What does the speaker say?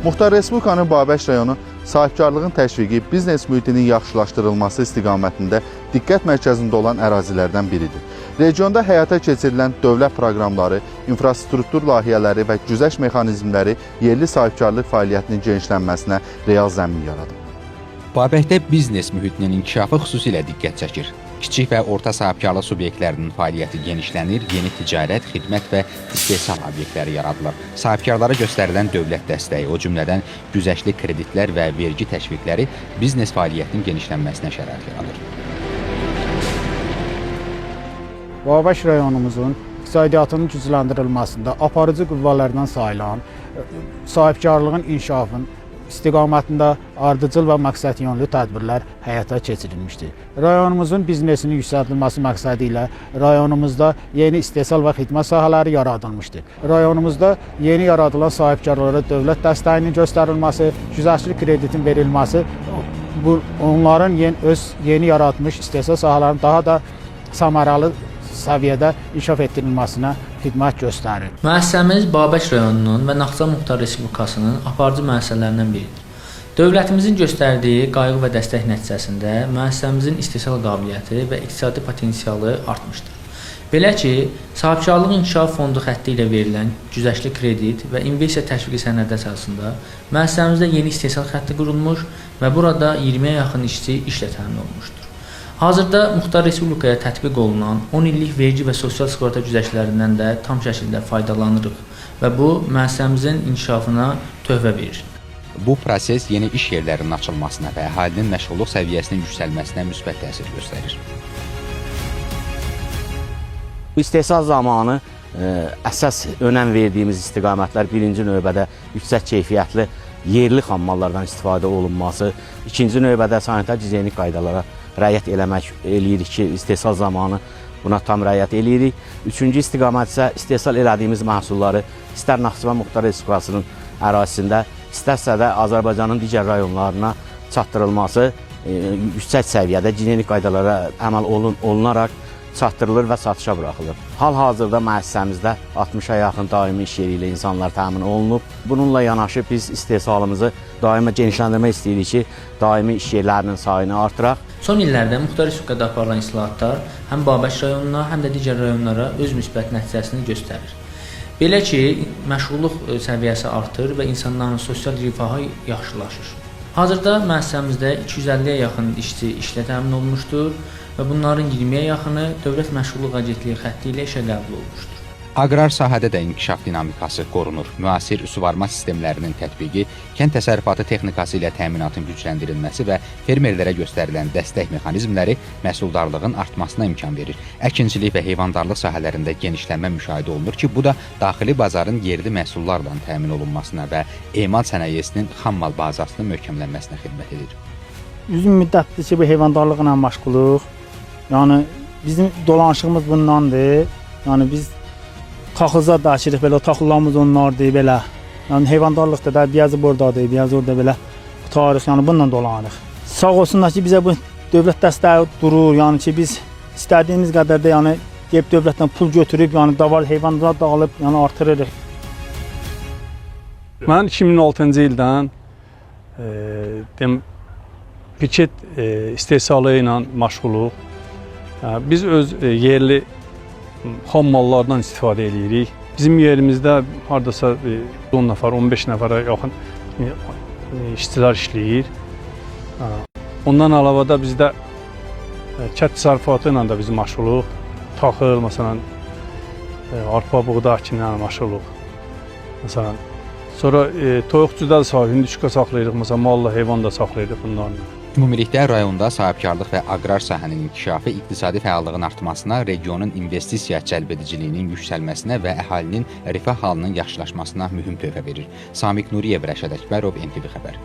Muxtar Respublikanın Babək rayonu sahibkarlığın təşviqi, biznes mühitinin yaxşılaşdırılması istiqamətində diqqət mərkəzində olan ərazilərdən biridir. Regionda həyata keçirilən dövlət proqramları, infrastruktur layihələri və güzəşt mexanizmləri yerli sahibkarlıq fəaliyyətinin genişlənməsinə real zəmin yaradır. Babəkdə biznes mühitinin inkişafı xüsusilə diqqət çəkir. Kiçik və orta sahibkarlıq subyektlərinin fəaliyyəti genişlənir, yeni ticarət, xidmət və istehsal obyektləri yaradılır. Sahibkarlara göstərilən dövlət dəstəyi, o cümlədən güzəştli kreditlər və vergi təşviqləri biznes fəaliyyətinin genişlənməsinə şərait yaradır. Babək rayonumuzun iqtisadiyyatının gücləndirilməsində aparıcı qüvvələrdən sayılan sahibkarlığın inkişafının istiqamətində ardıcıl və məqsədyönlü tədbirlər həyata keçirilmişdir. Rayonumuzun biznesinin yüksəldilməsi məqsədi ilə rayonumuzda yeni istehsal və xidmət sahələri yaradılmışdır. Rayonumuzda yeni yaradılan sahibkarlara dövlət dəstəyinin göstərilməsi, güzəştli kreditin verilməsi, onların öz yeni yaratmış istehsal sahələrinin daha da səmərəli səviyyədə inkişaf etdirilməsinə xidmət göstərir. Müəssisəmiz Babək rayonunun və Naxçıvan Muxtar Respublikasının aparıcı müəssisələrindən biridir. Dövlətimizin göstərdiyi qayğı və dəstək nəticəsində müəssisəmizin istehsal qabiliyyəti və iqtisadi potensialı artmışdır. Belə ki, sahibkarlıq inkişaf fondu xətti ilə verilən güzəştli kredit və investisiya təşviqi sənədi əsasında müəssisəmizdə yeni istehsal xətti qurulmuş və burada 20-yə yaxın işçi işlə təmin olunmuşdur. Hazırda Muxtar Respublikaya tətbiq olunan 10 illik vergi və sosial sığorta güzəştlərindən də tam şəkildə faydalanırıq və bu müəssisəmizin inkişafına töhfə verir. Bu proses yeni iş yerlərinin açılmasına və əhalinin məşğulluq səviyyəsinin yüksəlməsinə müsbət təsir göstərir. Bu istehsal zamanı əsas önəm verdiyimiz istiqamətlər birinci növbədə yüksək keyfiyyətli yerli xammallardan istifadə olunması, ikinci növbədə sanitar gigiyenik qaydalara rəayət eləyirik ki, istehsal zamanı buna tam rəayət eləyirik. Üçüncü istiqamət isə istehsal elədiyimiz məhsulları istər Naxçıvan Muxtar Respublikasının ərazisində, istərsə də Azərbaycanın digər rayonlarına çatdırılması yüksək səviyyədə gigiyenik qaydalara əməl olunaraq çatdırılır və satışa buraxılır. Hal-hazırda müəssisəmizdə 60-a yaxın daimi iş yeri ilə insanlar təmin olunub. Bununla yanaşı biz istehsalımızı daima genişləndirmək istəyirik ki, daimi iş yerlərinin sayını artıraq. Son illərdə Muxtar Respublikada aparılan islahatlar həm Babək rayonuna, həm də digər rayonlara öz müsbət nəticəsini göstərir. Belə ki, məşğulluq səviyyəsi artır və insanların sosial rifahı yaxşılaşır. Hazırda müəssisəmizdə 250-yə yaxın işçi işlə təmin olunmuşdur və bunların 20-yə yaxını Dövlət Məşğulluq Agentliyi xətti ilə işə qəbul olunmuşdur. Aqrar sahədə də inkişaf dinamikası qorunur. Müasir suvarma sistemlərinin tətbiqi, kənd təsərrüfatı texnikası ilə təminatın gücləndirilməsi və fermerlərə göstərilən dəstək mexanizmləri məhsuldarlığın artmasına imkan verir. Əkinçilik və heyvandarlıq sahələrində genişlənmə müşahidə olunur ki, bu da daxili bazarın yerli məhsullarla təmin olunmasına və emal sənayesinin xammal bazasının möhkəmlənməsinə xidmət edir. Uzun müddətdir ki, bu heyvandarlıqla məşğuluq. Yəni bizim dolanışığımız bundandır. Yəni biz taxılza daşırıq, belə taxıllarımız onlardır, belə. Yəni heyvandarlıqda da biyazı buradadır, biyazı orada belə tutarıq, yəni bununla dolanırıq. Sağ olsunlar ki, bizə bu dövlət dəstəyi durur, yəni ki, biz istədiyimiz qədər də yəni gəlib dövlətdən pul götürüb, yəni davar heyvanlar da alıb, yəni artırırıq. Mən 2006-cı ildən piket istehsalı ilə məşğuluq. Biz öz yerli xam mallardan istifadə edirik. Bizim yerimizdə hardasa 10 nəfər, 15 nəfərə yaxın işçilər işləyir. Ondan əlavə də bizdə kənd təsərrüfatı ilə də biz məşğuluq. Taxıl, məsələn, arpa, buğda əkinlə məşğuluq. Məsələn, sonra toyuqçuda da hündüşka saxlayırıq, məsələn, malla heyvan da saxlayırıq bunlarla. Ümumilikdə rayonda sahibkarlıq və aqrar sahənin inkişafı iqtisadi fəallığın artmasına, regionun investisiya cəlbediciliyinin yüksəlməsinə və əhalinin rifah halının yaxşılaşmasına mühüm töhfə verir. Samiq Nuriyev, Rəşad Əkbərov, NTV Xəbər.